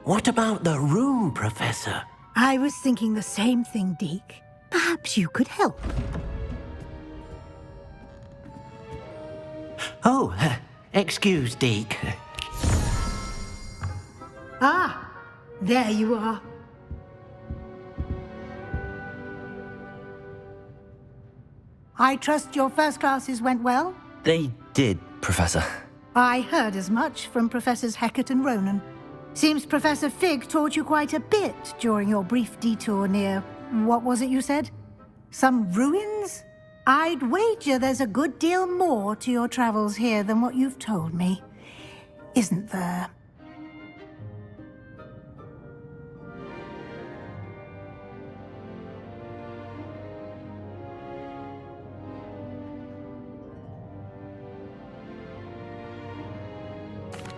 What about the room, Professor? I was thinking the same thing, Deke. Perhaps you could help. Oh, excuse, Deke. Ah, there you are. I trust your first classes went well? They did, Professor. I heard as much from Professors Hecat and Ronan. Seems Professor Fig taught you quite a bit during your brief detour near... what was it you said? Some ruins? I'd wager there's a good deal more to your travels here than what you've told me. Isn't there?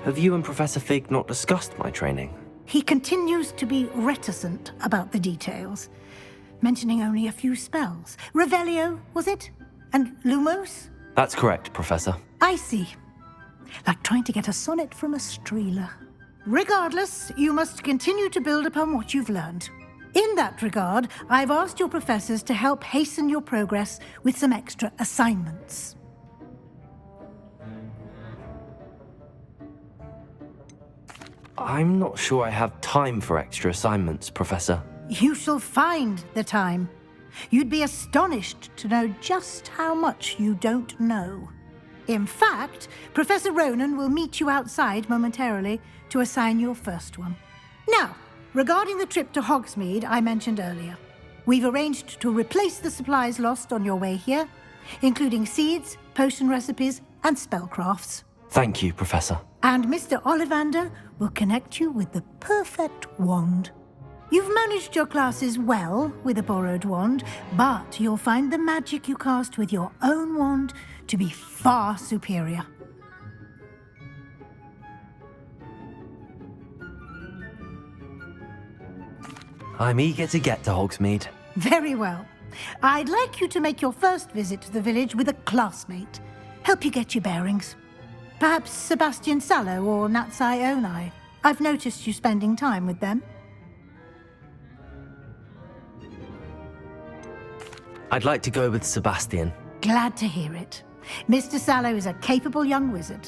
Have you and Professor Fig not discussed my training? He continues to be reticent about the details, mentioning only a few spells. Revelio, was it? And Lumos? That's correct, Professor. I see. Like trying to get a sonnet from a streeler. Regardless, you must continue to build upon what you've learned. In that regard, I've asked your professors to help hasten your progress with some extra assignments. I'm not sure I have time for extra assignments, Professor. You shall find the time. You'd be astonished to know just how much you don't know. In fact, Professor Ronan will meet you outside momentarily to assign your first one. Now, regarding the trip to Hogsmeade I mentioned earlier, we've arranged to replace the supplies lost on your way here, including seeds, potion recipes, and spellcrafts. Thank you, Professor. And Mr. Ollivander will connect you with the perfect wand. You've managed your classes well with a borrowed wand, but you'll find the magic you cast with your own wand to be far superior. I'm eager to get to Hogsmeade. Very well. I'd like you to make your first visit to the village with a classmate. Help you get your bearings. Perhaps Sebastian Sallow or Natsai Onai. I've noticed you spending time with them. I'd like to go with Sebastian. Glad to hear it. Mr. Sallow is a capable young wizard,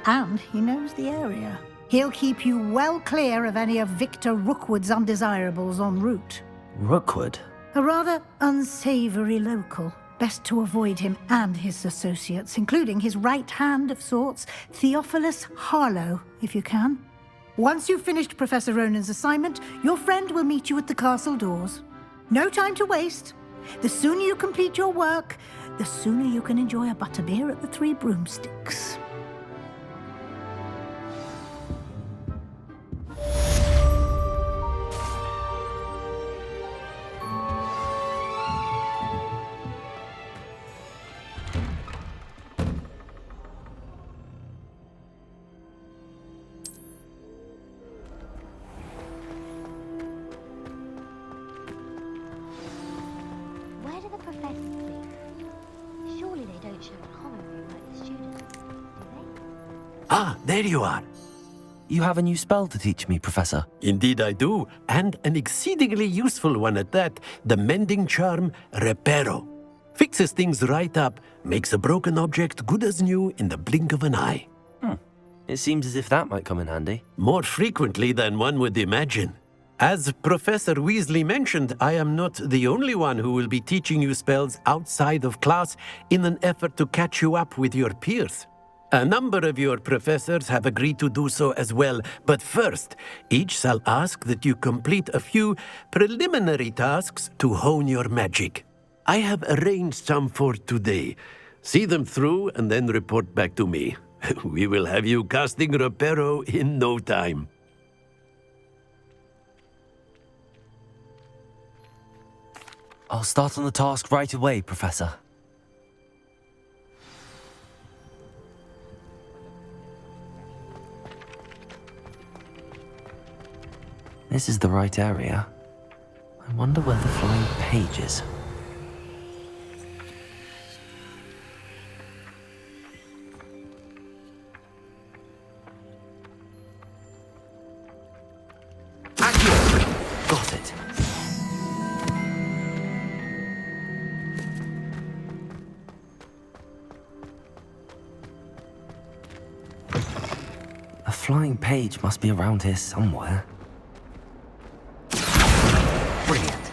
and he knows the area. He'll keep you well clear of any of Victor Rookwood's undesirables en route. Rookwood? A rather unsavory local. Best to avoid him and his associates, including his right hand of sorts, Theophilus Harlow, if you can. Once you've finished Professor Ronan's assignment, your friend will meet you at the castle doors. No time to waste. The sooner you complete your work, the sooner you can enjoy a butterbeer at the Three Broomsticks. Where do the professors sleep? Surely they don't share a common room like the students, do they? Ah, there you are. You have a new spell to teach me, Professor. Indeed I do, and an exceedingly useful one at that, the mending charm Reparo. Fixes things right up, makes a broken object good as new in the blink of an eye. It seems as if that might come in handy. More frequently than one would imagine. As Professor Weasley mentioned, I am not the only one who will be teaching you spells outside of class in an effort to catch you up with your peers. A number of your professors have agreed to do so as well, but first, each shall ask that you complete a few preliminary tasks to hone your magic. I have arranged some for today. See them through and then report back to me. We will have you casting Reparo in no time. I'll start on the task right away, Professor. This is the right area. I wonder where the flying page is. flying page must be around here somewhere. Brilliant.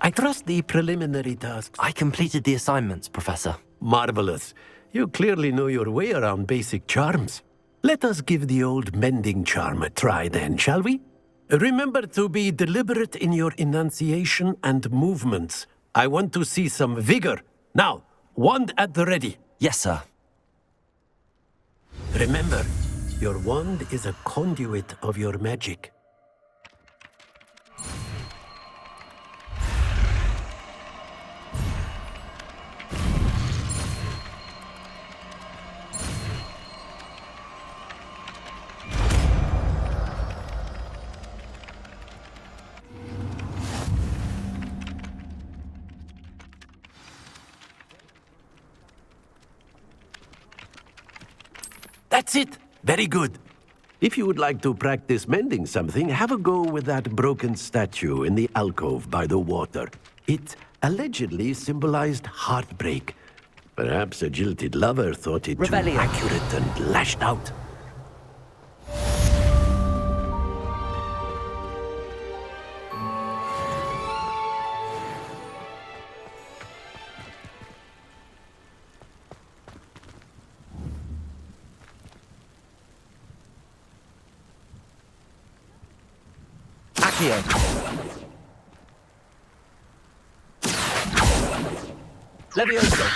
I trust the preliminary tasks. I completed the assignments, Professor. Marvelous. You clearly know your way around basic charms. Let us give the old mending charm a try then, shall we? Remember to be deliberate in your enunciation and movements. I want to see some vigor. Now, wand at the ready. Yes, sir. Remember, your wand is a conduit of your magic. That's it. Very good. If you would like to practice mending something, have a go with that broken statue in the alcove by the water. It allegedly symbolized heartbreak. Perhaps a jilted lover thought it Revelio. too accurate and lashed out. Accio. Levioso.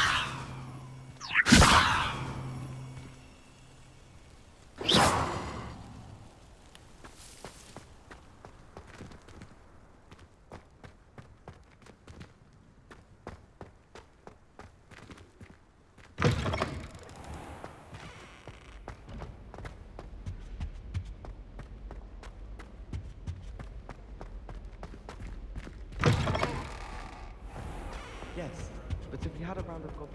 Yes, but if we had a round of golf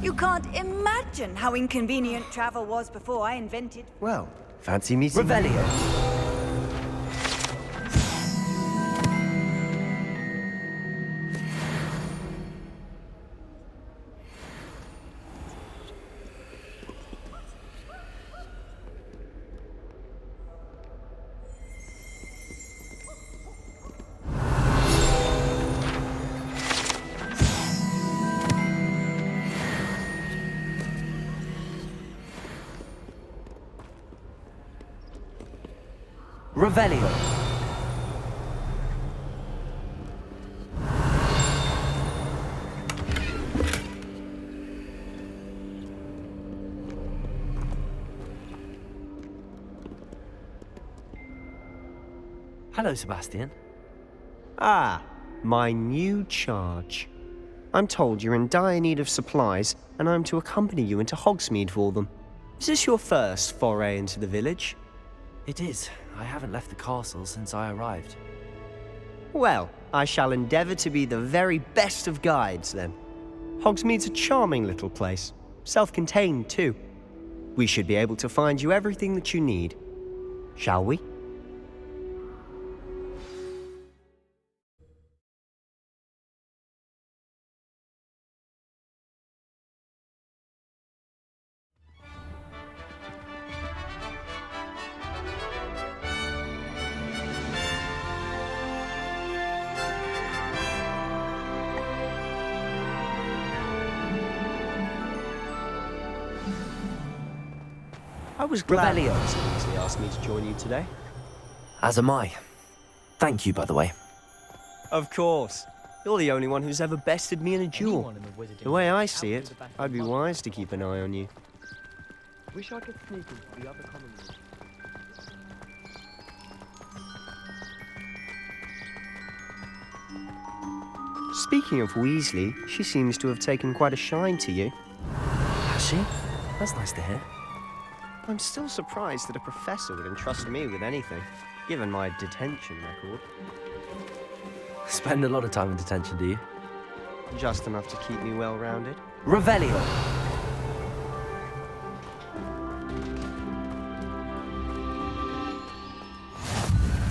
in You can't imagine how inconvenient travel was before I invented. Well, fancy meeting Revelio. Revelio. Hello, Sebastian. Ah, my new charge. I'm told you're in dire need of supplies, and I'm to accompany you into Hogsmeade for them. Is this your first foray into the village? It is. I haven't left the castle since I arrived. Well, I shall endeavour to be the very best of guides, then. Hogsmeade's a charming little place. Self-contained, too. We should be able to find you everything that you need. Shall we? I was glad Revelio. Professor Weasley asked me to join you today. As am I. Thank you, by the way. Of course. You're the only one who's ever bested me in a duel. The way I see it, I'd be wise to keep an eye on you. Wish I could sneak into the other common room. Speaking of Weasley, she seems to have taken quite a shine to you. Has she? That's nice to hear. I'm still surprised that a professor would entrust me with anything, given my detention record. Spend a lot of time in detention, do you? Just enough to keep me well-rounded. Revelio.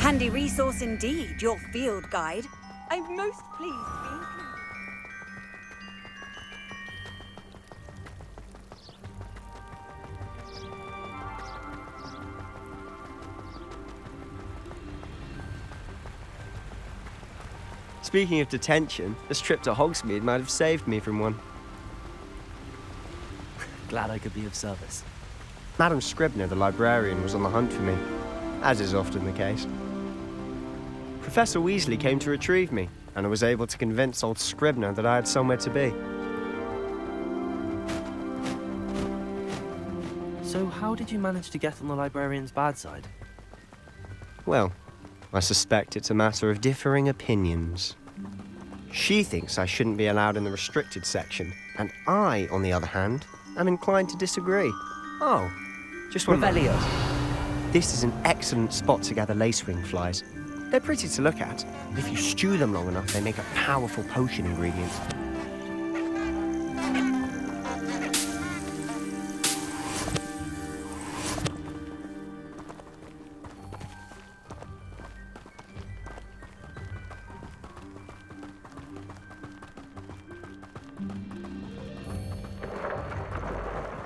Handy resource indeed, your field guide. I'm most pleased to be included. Speaking of detention, this trip to Hogsmeade might have saved me from one. Glad I could be of service. Madam Scribner, the librarian, was on the hunt for me, as is often the case. Professor Weasley came to retrieve me, and I was able to convince old Scribner that I had somewhere to be. So how did you manage to get on the librarian's bad side? Well, I suspect it's a matter of differing opinions. She thinks I shouldn't be allowed in the restricted section, and I, on the other hand, am inclined to disagree. Oh, just one Revelio. moment. This is an excellent spot to gather lacewing flies. They're pretty to look at, but if you stew them long enough, they make a powerful potion ingredient.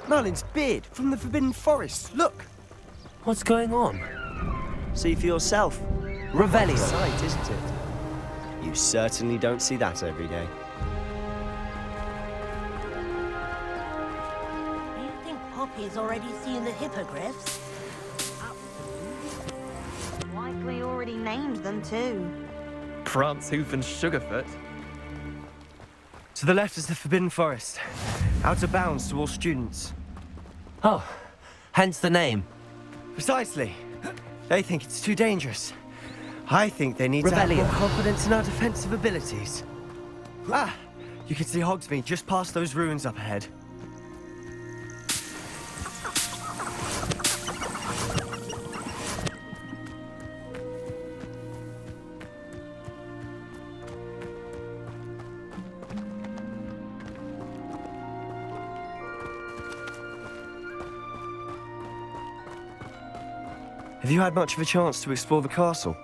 Merlin's beard from the Forbidden Forest. Look! What's going on? See for yourself. Revelio. Sight, isn't it? You certainly don't see that every day. Do you think Poppy's already seen the hippogriffs? Likely already named them too. Prance, Hoof, and Sugarfoot. To the left is the Forbidden Forest. Out of bounds to all students. Oh, hence the name. Precisely. They think it's too dangerous. I think they need to have Revelio. more confidence in our defensive abilities. Ah! You can see Hogsmeade just past those ruins up ahead. Have you had much of a chance to explore the castle?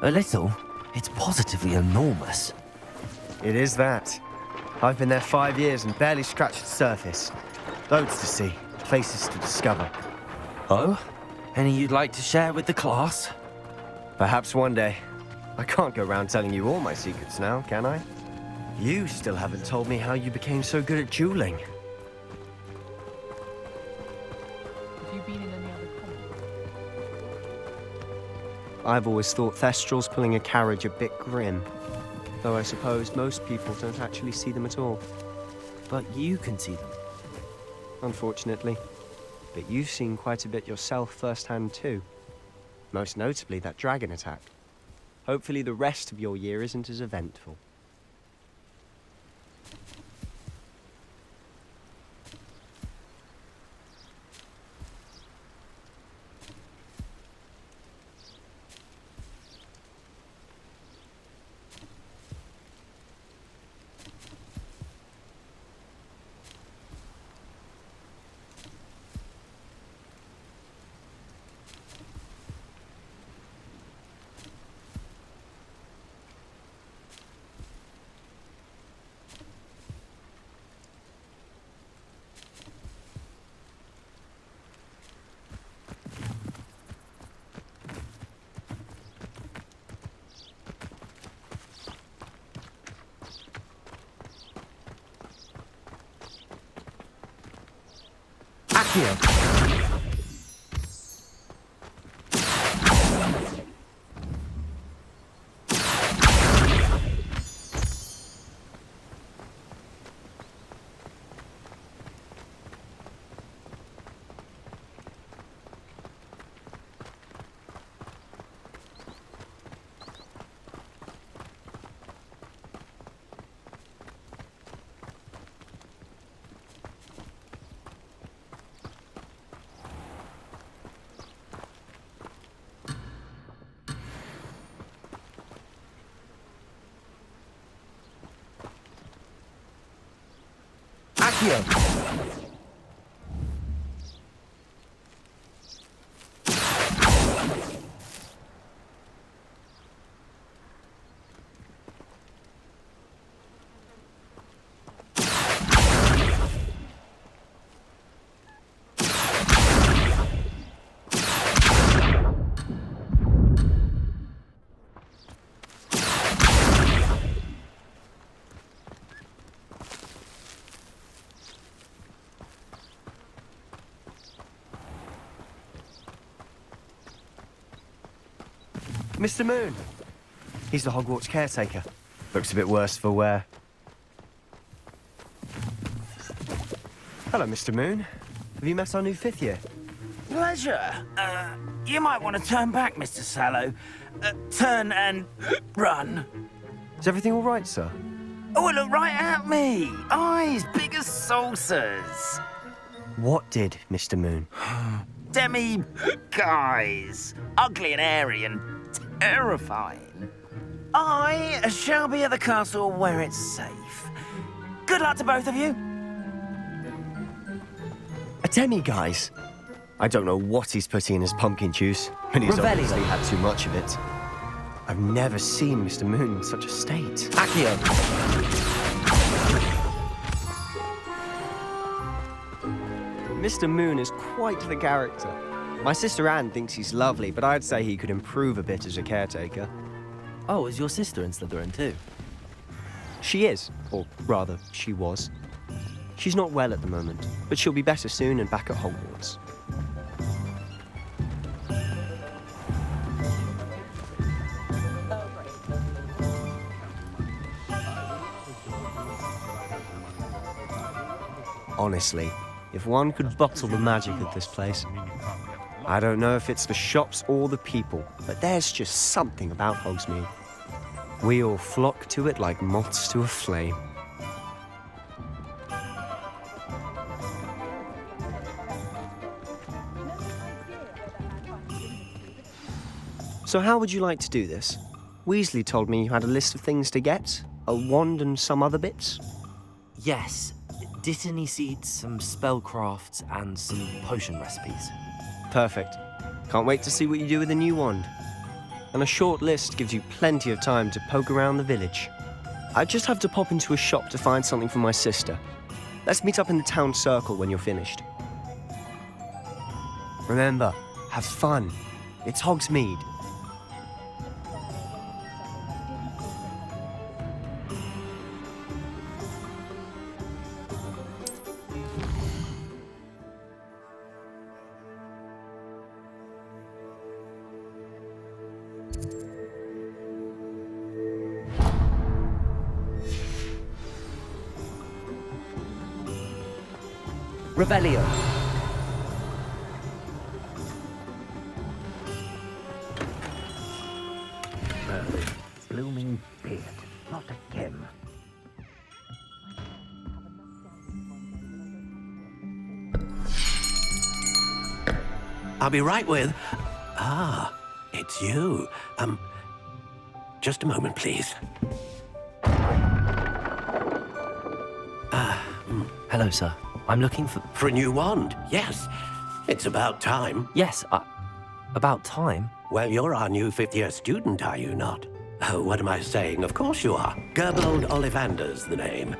A little. It's positively enormous. It is that. I've been there 5 years and barely scratched the surface. Loads to see, places to discover. Oh? Any you'd like to share with the class? Perhaps one day. I can't go around telling you all my secrets now, can I? You still haven't told me how you became so good at dueling. Have you been in any other comments? I've always thought Thestrals pulling a carriage a bit grim. Though I suppose most people don't actually see them at all. But you can see them. Unfortunately. But you've seen quite a bit yourself firsthand too. Most notably that dragon attack. Hopefully the rest of your year isn't as eventful. Accio. Accio. Mr. Moon. He's the Hogwarts caretaker. Looks a bit worse for wear. Hello, Mr. Moon. Have you met our new fifth year? Pleasure. You might want to turn back, Mr. Sallow. Turn and run. Is everything all right, sir? Oh, look right at me. Eyes big as saucers. What did, Mr. Moon? Demi guys. Ugly and airy and terrifying. I shall be at the castle where it's safe. Good luck to both of you. A demi-guise? I don't know what he's putting in his pumpkin juice, but he's Revelio. obviously had too much of it. I've never seen Mr. Moon in such a state. Accio. Mr. Moon is quite the character. My sister Anne thinks he's lovely, but I'd say he could improve a bit as a caretaker. Oh, is your sister in Slytherin too? She is, or rather, she was. She's not well at the moment, but she'll be better soon and back at Hogwarts. Honestly, if one could bottle the magic of this place. I don't know if it's the shops or the people, but there's just something about Hogsmeade. We all flock to it like moths to a flame. So how would you like to do this? Weasley told me you had a list of things to get, a wand and some other bits. Yes. Dittany seeds, some spellcrafts, and some potion recipes. Perfect. Can't wait to see what you do with the new wand. And a short list gives you plenty of time to poke around the village. I just have to pop into a shop to find something for my sister. Let's meet up in the town circle when you're finished. Remember, have fun. It's Hogsmeade. Revelio. Blooming beard. Not again. I'll be right with... Ah, it's you. Just a moment, please. Hello, sir. I'm looking for... For a new wand, yes. It's about time. Yes, about time. Well, you're our new fifth-year student, are you not? Oh, what am I saying? Of course you are. Gerbold Ollivander's the name.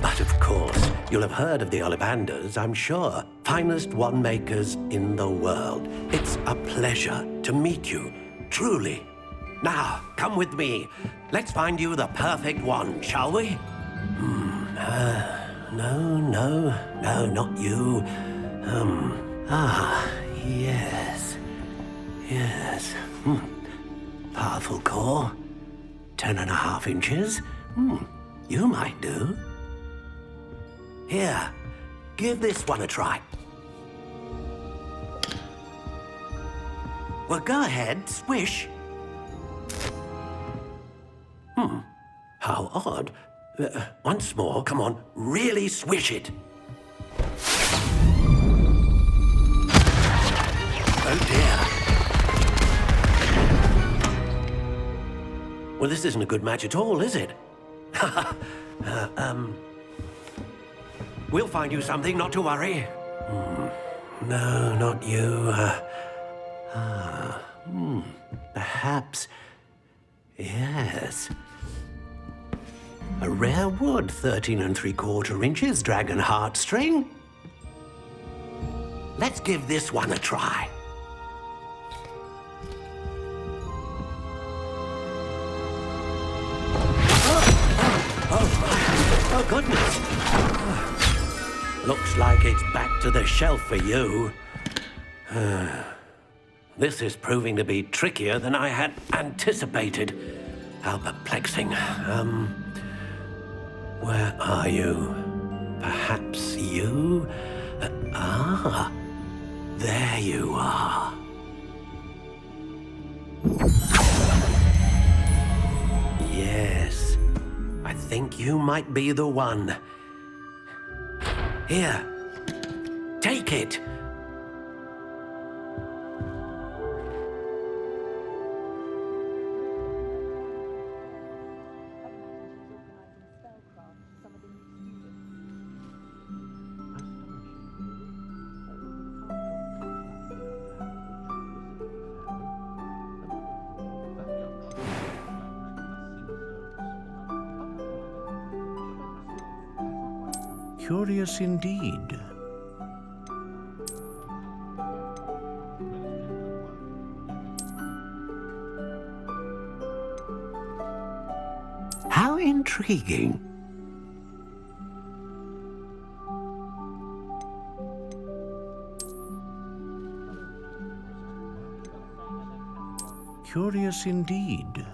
But of course, you'll have heard of the Ollivanders, I'm sure. Finest wand makers in the world. It's a pleasure to meet you, truly. Now, come with me. Let's find you the perfect wand, shall we? No, not you. Yes. Powerful core. 10.5 inches. You might do. Here, give this one a try. Well, go ahead, swish. How odd. Once more, come on, really swish it. Oh dear. Well, this isn't a good match at all, is it? We'll find you something, not to worry. No, not you. Perhaps. Yes. A rare wood, 13 3/4 inches, dragon heartstring. Let's give this one a try. Oh, goodness. Looks like it's back to the shelf for you. This is proving to be trickier than I had anticipated. How perplexing. Where are you? Perhaps you? There you are. Yes, I think you might be the one. Here, take it. Curious indeed. How intriguing. Curious indeed.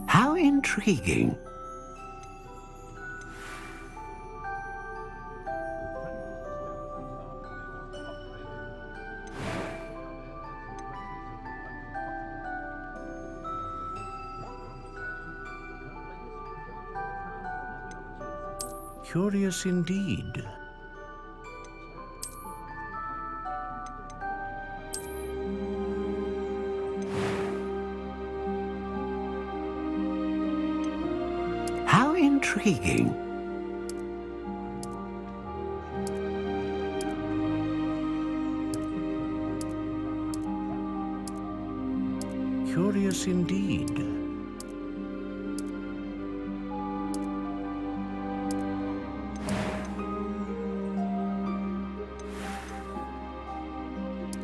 How intriguing. Curious indeed. How intriguing. Curious indeed.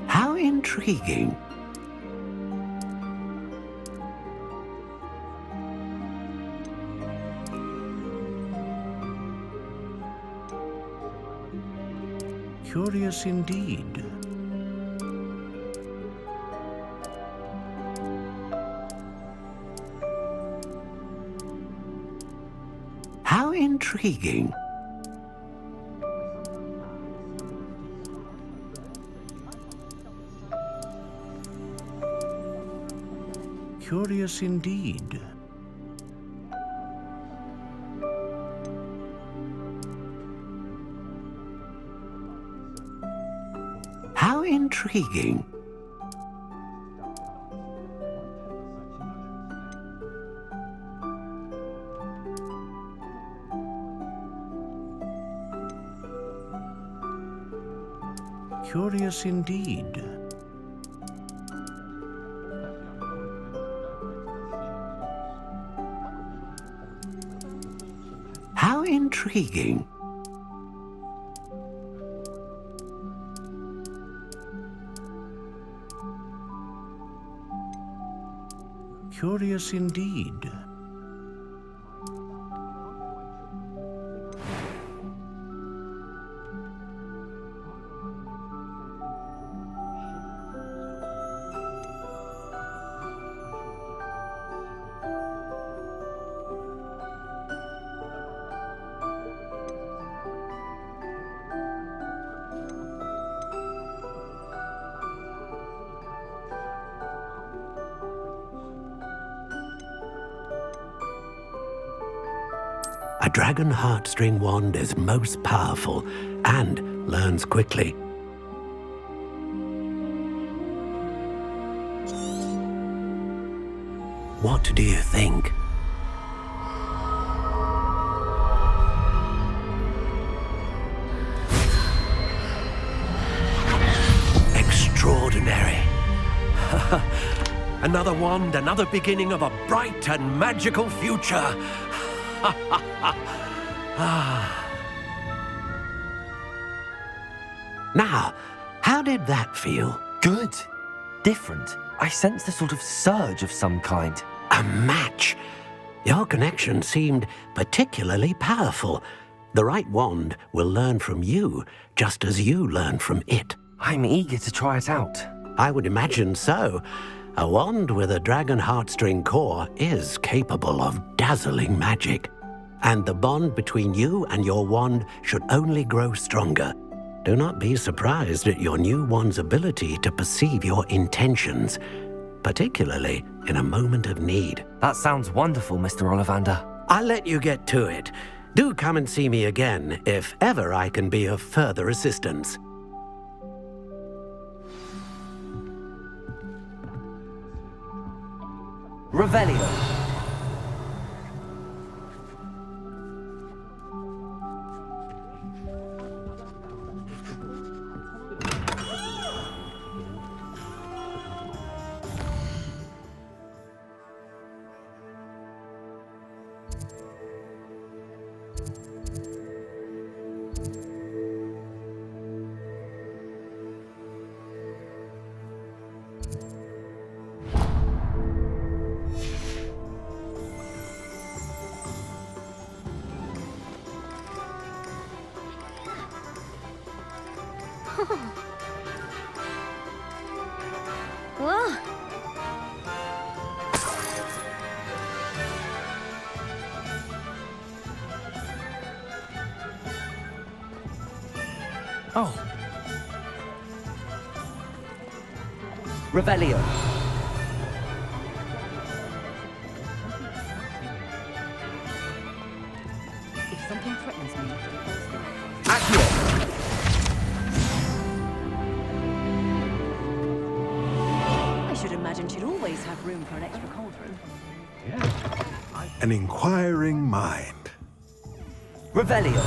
How intriguing. Curious indeed. How intriguing. Curious indeed. How intriguing. Curious indeed. How intriguing. Curious indeed. A dragon heartstring wand is most powerful and learns quickly. What do you think? Extraordinary. Another wand, another beginning of a bright and magical future. Now, how did that feel? Good. Different. I sensed a sort of surge of some kind. A match. Your connection seemed particularly powerful. The right wand will learn from you, just as you learn from it. I'm eager to try it out. I would imagine so. A wand with a dragon heartstring core is capable of dazzling magic. And the bond between you and your wand should only grow stronger. Do not be surprised at your new wand's ability to perceive your intentions, particularly in a moment of need. That sounds wonderful, Mr. Ollivander. I'll let you get to it. Do come and see me again if ever I can be of further assistance. Revelio. Whoa. Oh. Revelio. If something threatens me, Accio. I should imagine she'd always have room for an extra cauldron. An inquiring mind. Revelio.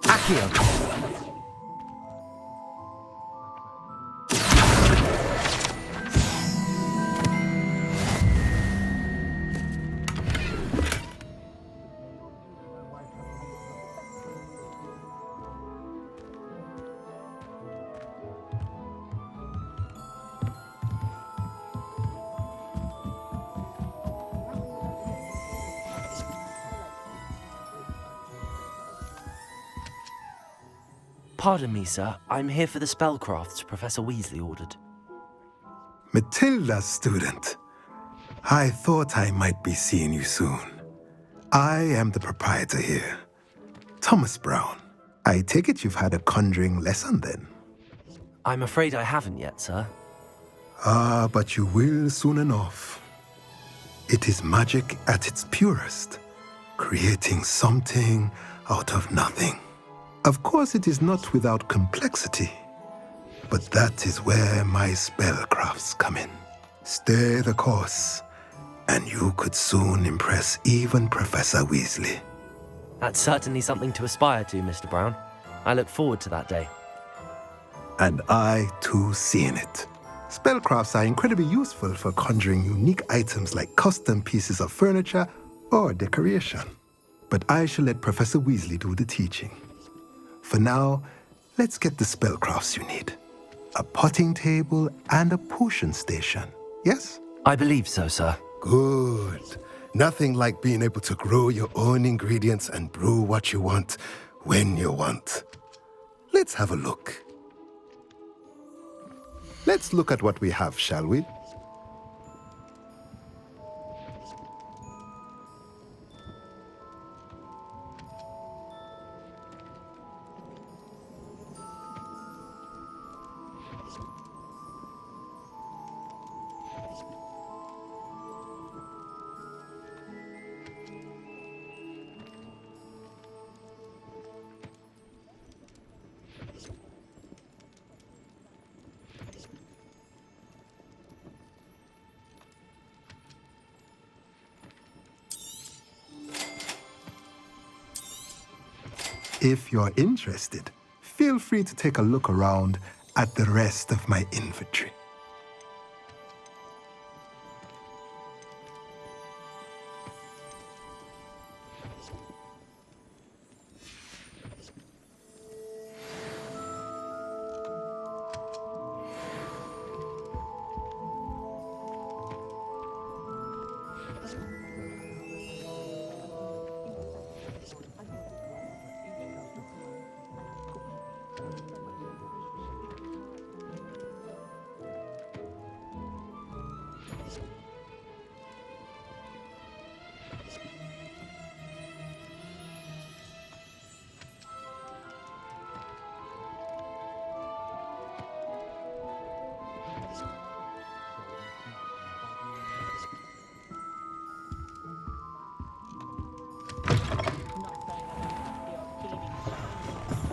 Accio. Pardon me, sir. I'm here for the spellcrafts Professor Weasley ordered. Matilda's student. I thought I might be seeing you soon. I am the proprietor here, Thomas Brown. I take it you've had a conjuring lesson then? I'm afraid I haven't yet, sir. Ah, but you will soon enough. It is magic at its purest, creating something out of nothing. Of course, it is not without complexity, but that is where my spellcrafts come in. Stay the course, and you could soon impress even Professor Weasley. That's certainly something to aspire to, Mr. Brown. I look forward to that day. And I, too, seeing it. Spellcrafts are incredibly useful for conjuring unique items like custom pieces of furniture or decoration. But I shall let Professor Weasley do the teaching. For now, let's get the spellcrafts you need. A potting table and a potion station, yes? I believe so, sir. Good. Nothing like being able to grow your own ingredients and brew what you want when you want. Let's have a look. Let's look at what we have, shall we? If you're interested, feel free to take a look around at the rest of my inventory.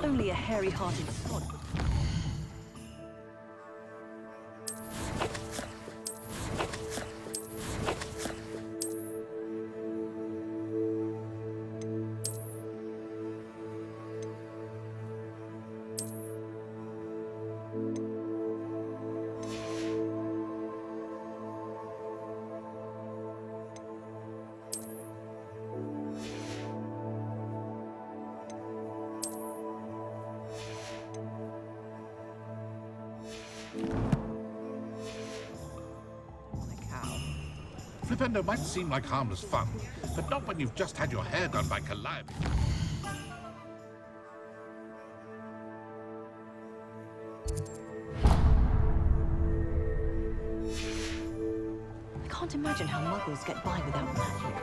Only a hairy-hearted sod. Flipendo might seem like harmless fun, but not when you've just had your hair done by Calliope. I can't imagine how muggles get by without magic.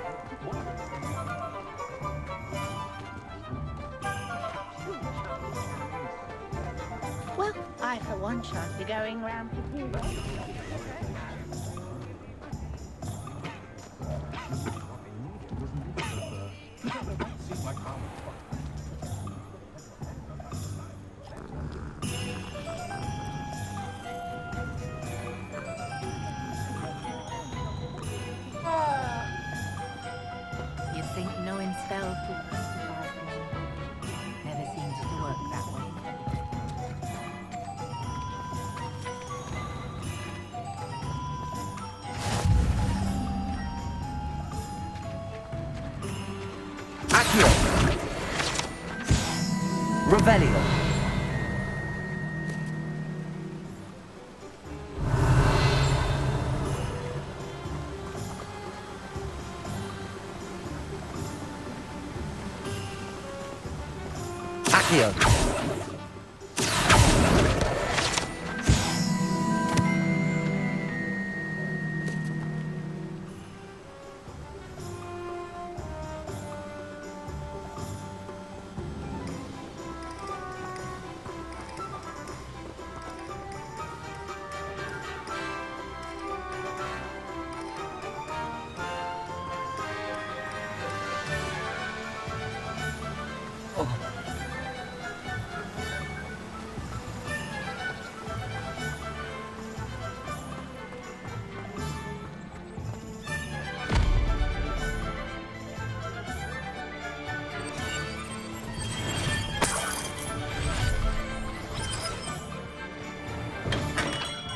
Well, I for one shan't be going round to zero. You'd think knowing spells would pacify people. Never seems to work that way. Accio! Revelio! Accio!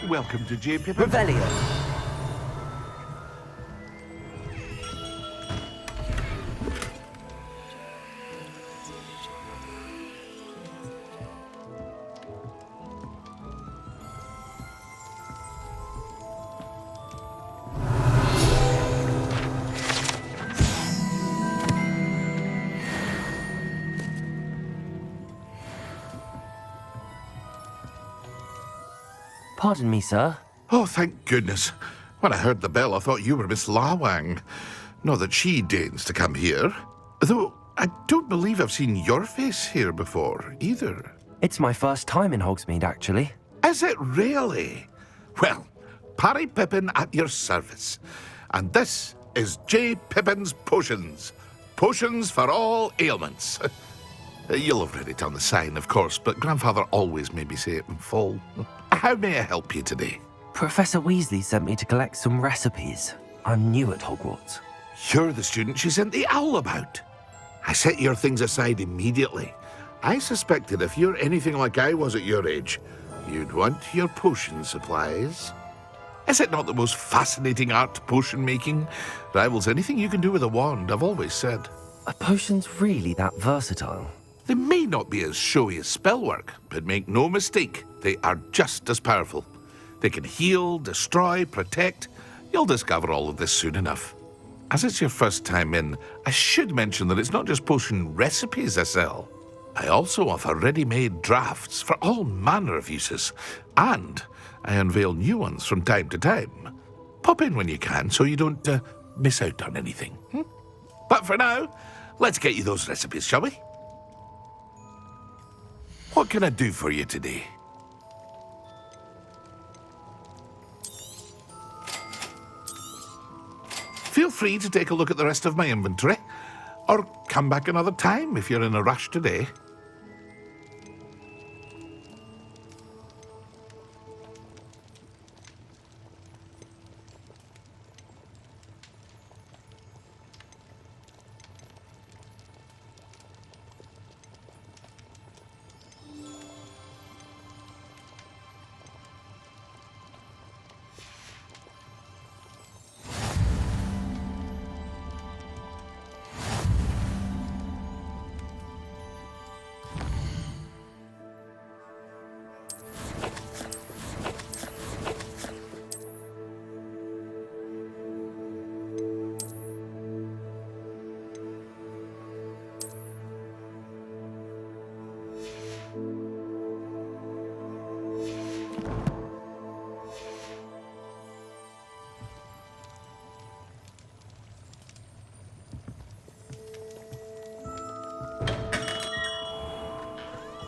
Welcome to J. Pippin. Revelio! Pardon me, sir. Oh, thank goodness. When I heard the bell, I thought you were Miss Lawang. Not that she deigns to come here. Though I don't believe I've seen your face here before, either. It's my first time in Hogsmeade, actually. Is it really? Well, Parry Pippin at your service. And this is J. Pippin's Potions. Potions for all ailments. You'll have read it on the sign, of course, but Grandfather always made me say it in full. How may I help you today? Professor Weasley sent me to collect some recipes. I'm new at Hogwarts. You're the student she sent the owl about. I set your things aside immediately, I suspected if you're anything like I was at your age, you'd want your potion supplies. Is it not the most fascinating art, potion making? Rivals anything you can do with a wand, I've always said. Are potions really that versatile? They may not be as showy as spellwork, but make no mistake, they are just as powerful. They can heal, destroy, protect. You'll discover all of this soon enough. As it's your first time in, I should mention that it's not just potion recipes I sell. I also offer ready-made drafts for all manner of uses, and I unveil new ones from time to time. Pop in when you can so you don't miss out on anything. But for now, let's get you those recipes, shall we? What can I do for you today? Feel free to take a look at the rest of my inventory, or come back another time if you're in a rush today.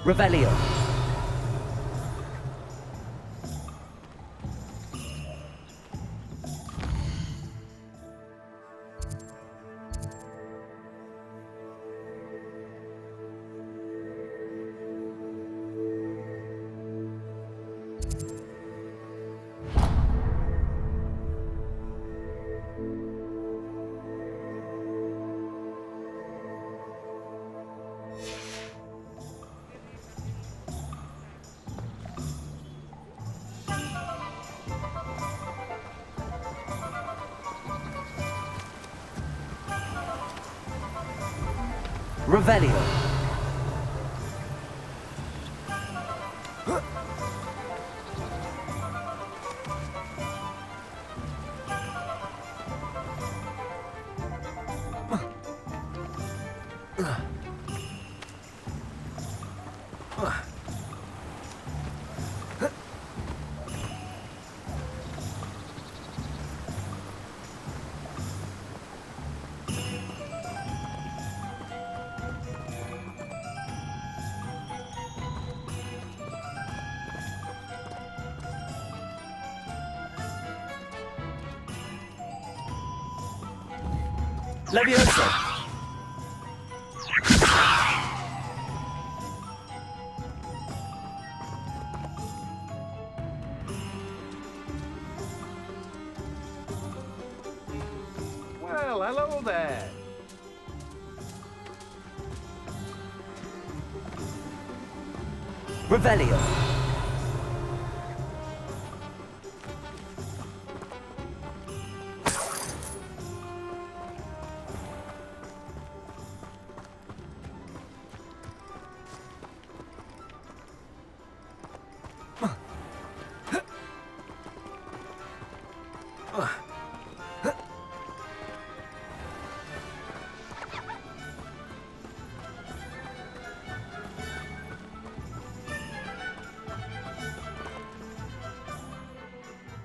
Revelio. Revelio. Leviosa. Well, hello there. Revelio.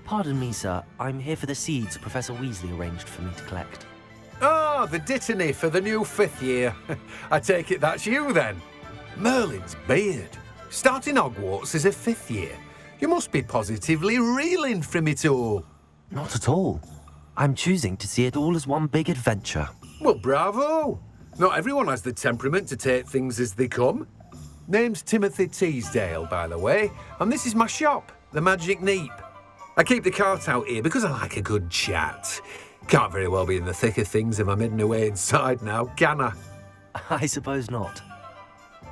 Pardon me, sir. I'm here for the seeds Professor Weasley arranged for me to collect. Oh, the dittany for the new 5th year. I take it that's you, then. Merlin's beard. Starting Hogwarts as a 5th year. You must be positively reeling from it all. Not at all. I'm choosing to see it all as one big adventure. Well, bravo. Not everyone has the temperament to take things as they come. Name's Timothy Teasdale, by the way, and this is my shop, the Magic Neep. I keep the cart out here because I like a good chat. Can't very well be in the thick of things if I'm hidden away inside now, can I? I suppose not.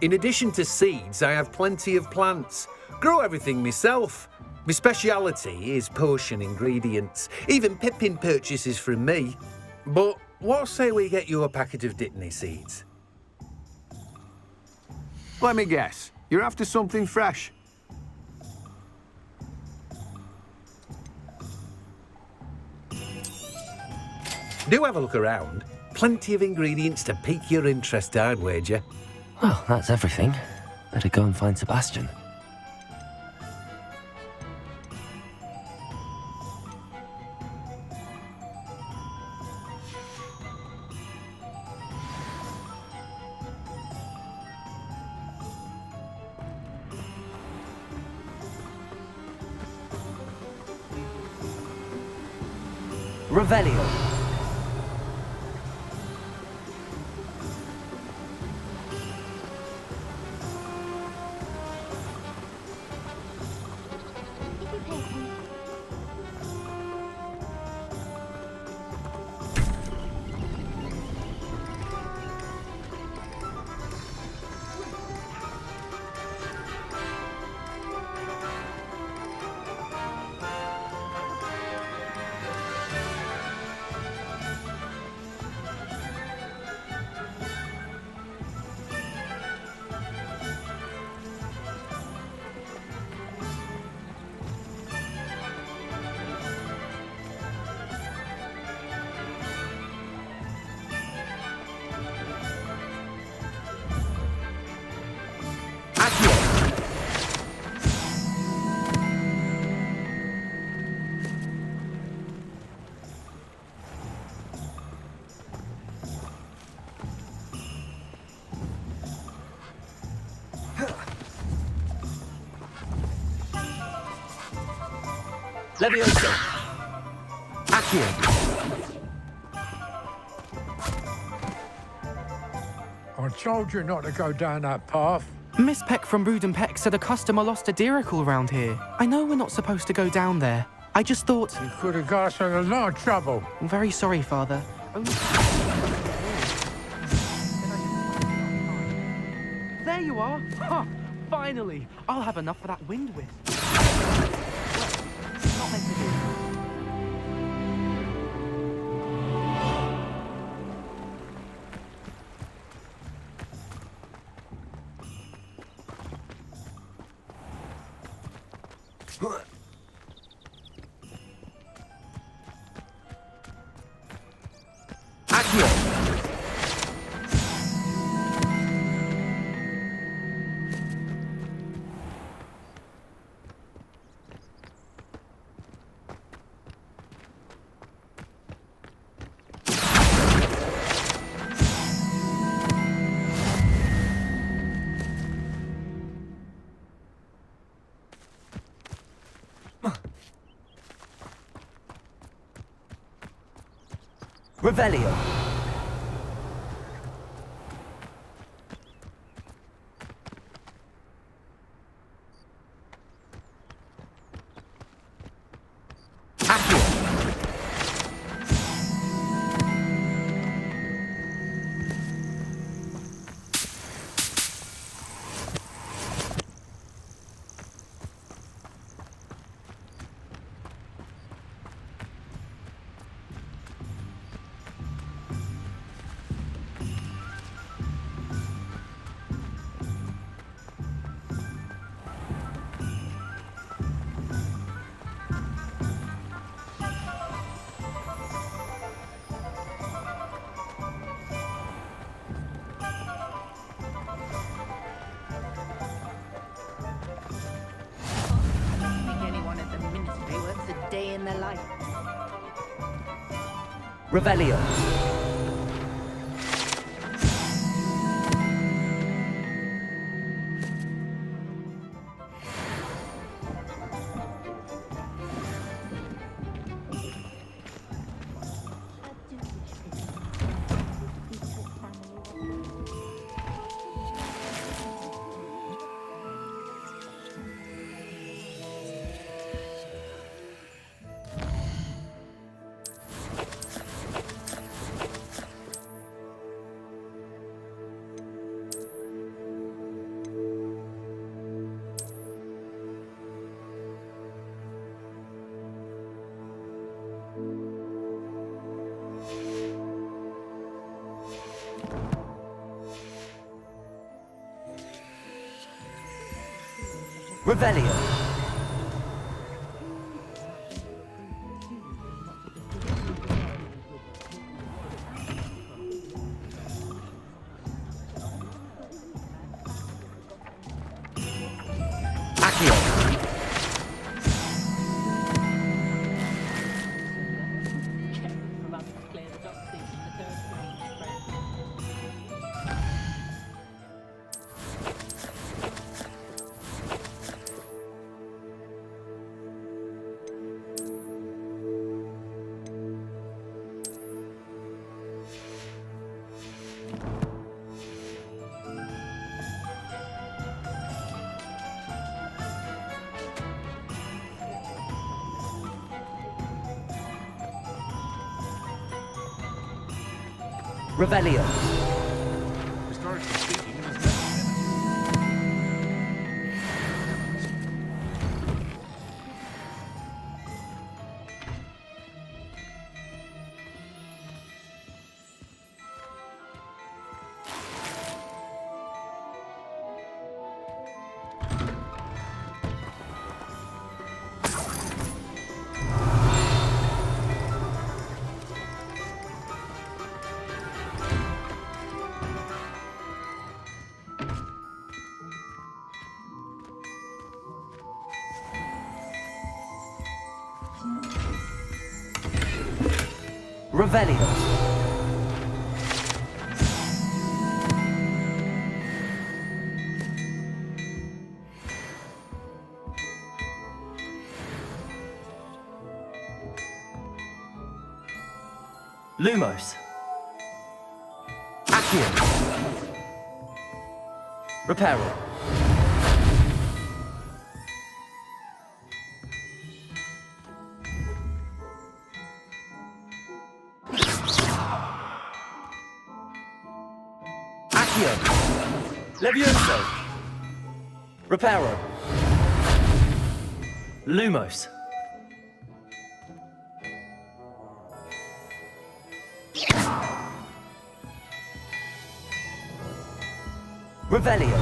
In addition to seeds, I have plenty of plants. Grow everything myself. My speciality is potion ingredients. Even Pippin purchases from me. But what say we get you a packet of Dittany seeds? Let me guess. You're after something fresh. Do have a look around. Plenty of ingredients to pique your interest, I'd wager. Well, that's everything. Better go and find Sebastian. Revelio. Levioso. Accio. I told you not to go down that path. Miss Peck from Brood and Peck said a customer lost a diricle around here. I know we're not supposed to go down there. I just thought... You could have got us in a lot of trouble. I'm very sorry, Father. There you are. Ha! Finally. I'll have enough for that wind whisk. Not meant to do. Revelio. Day in their life. Revelio. Revelio. Revelio. Historically speaking, it was Revelio. Lumos. Accio. Reparo. Accio. Levioso. Reparo. Lumos. Revelio.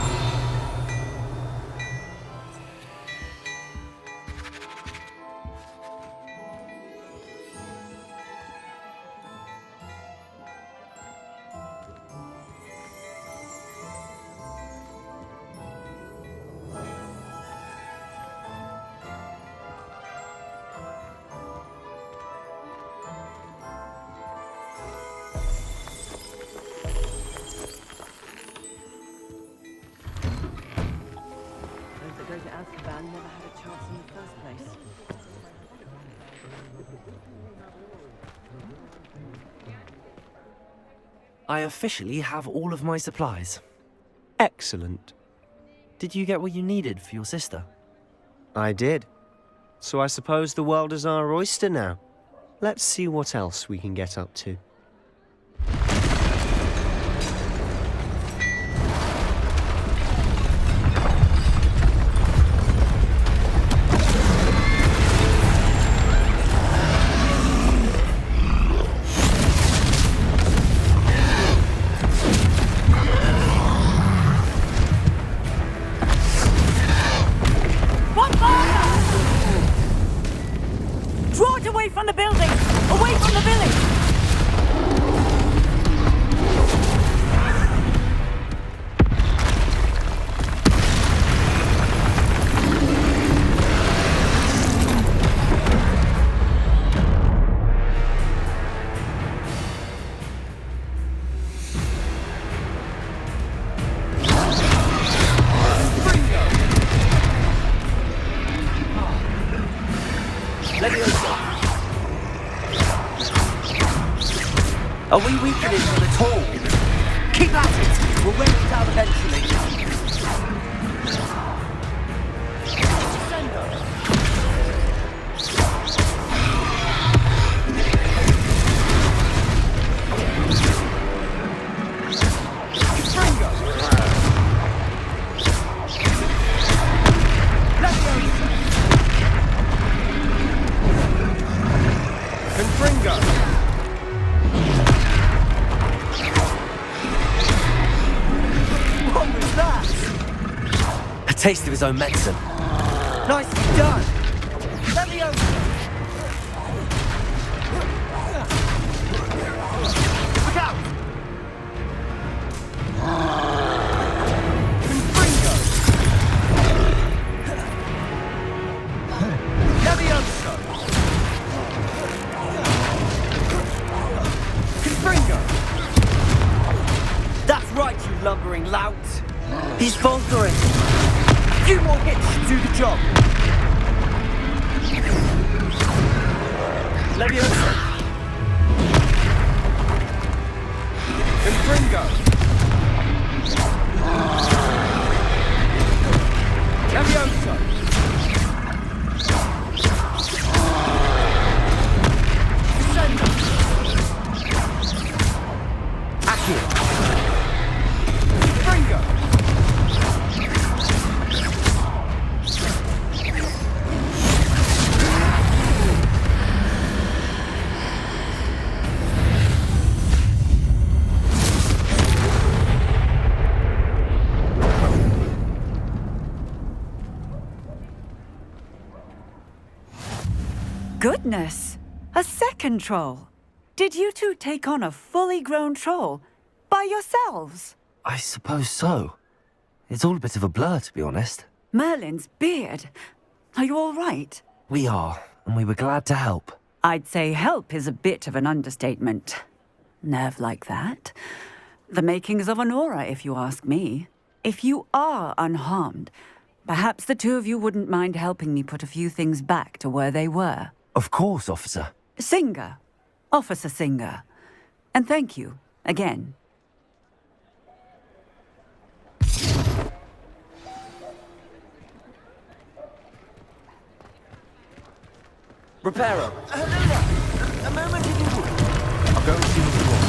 Those that go to Azkaban never had a chance in the first place. I officially have all of my supplies. Excellent. Did you get what you needed for your sister? I did. So I suppose the world is our oyster now. Let's see what else we can get up to. Draw it away from the building! Away from the village! Are we weakening them at all? Keep at it! We'll wear it down eventually. A taste of his own medicine. Nicely done! Leviosa! Look out! Confringo! Leviosa! Confringo! That's right, you lumbering lout! He's faltering! A few more hits should do the job! Leviosa! Confringo! Leviosa! Descendo! Accio! Confringo! Goodness! A second troll! Did you two take on a fully grown troll by yourselves? I suppose so. It's all a bit of a blur, to be honest. Merlin's beard. Are you all right? We are, and we were glad to help. I'd say help is a bit of an understatement. Nerve like that. The makings of an aura, if you ask me. If you are unharmed, perhaps the two of you wouldn't mind helping me put a few things back to where they were. Of course, officer. Singer. Officer Singer. And thank you, again. Reparo. A moment if you would. I'll go and see what's wrong.